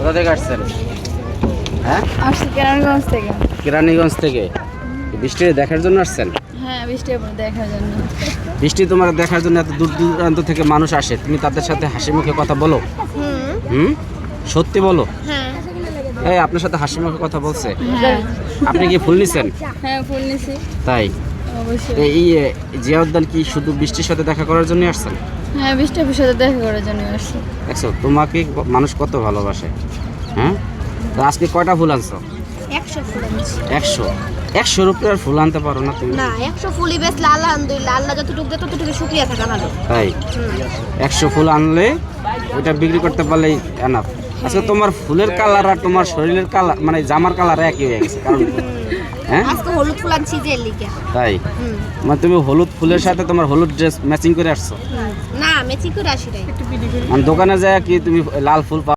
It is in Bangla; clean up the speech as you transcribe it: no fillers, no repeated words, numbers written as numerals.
কোথা থেকে আসছেন? হ্যাঁ, আসছি কেরানীগঞ্জ থেকে। কেরানীগঞ্জ থেকে। বৃষ্টি দেখার জন্য আসছেন? হ্যাঁ, বৃষ্টি দেখার জন্য। বৃষ্টি তোমার দেখার জন্য এত দূর দূরান্ত থেকে মানুষ আসে, তুমি তাদের সাথে হাসি মুখে কথা বলো? হুম, সত্যি বলো। হ্যাঁ এই আপনার সাথে হাসি মুখে কথা বলছে? হ্যাঁ আপনি কি ফুল নিছেন? হ্যাঁ, ফুল নিছি তাই অবশ্যই। এই জিয়া উদ্যান কি শুধু বৃষ্টির সাথে দেখা করার জন্য আসছেন? হ্যাঁ, বৃষ্টি সাথে দেখা করার জন্য আসছি। দেখছো তোমাকে মানুষ কত ভালোবাসে। হ্যাঁ, তো আজকে কয়টা ফুল আনছো? 100 ফুল আনছি। 100 রুপিয়ার ফুল আনতে পারো না তুমি? না, 100 ফুলই বেচলে আলহামদুলিল্লাহ, আল্লাহ যতটুকু দেয় ততটুকু শুকরিয়া থাকা ভালো। তাই 100 ফুল আনলে ওইটা বিক্রি করতে পারলেই এনাফ। আচ্ছা, তোমার ফুলের কালার আর তোমার শরীরের কালার মানে জামার কালার একই হয়ে গেছে, কারণ হ্যাঁ আজকে হলুদ ফুল আনছি যে লিগে। তাই মানে তুমি হলুদ ফুলের সাথে তোমার হলুদ ড্রেস ম্যাচিং করে আসছো? না, মেচি করে আসি নাই। মানে দোকানে যায় কি তুমি লাল ফুল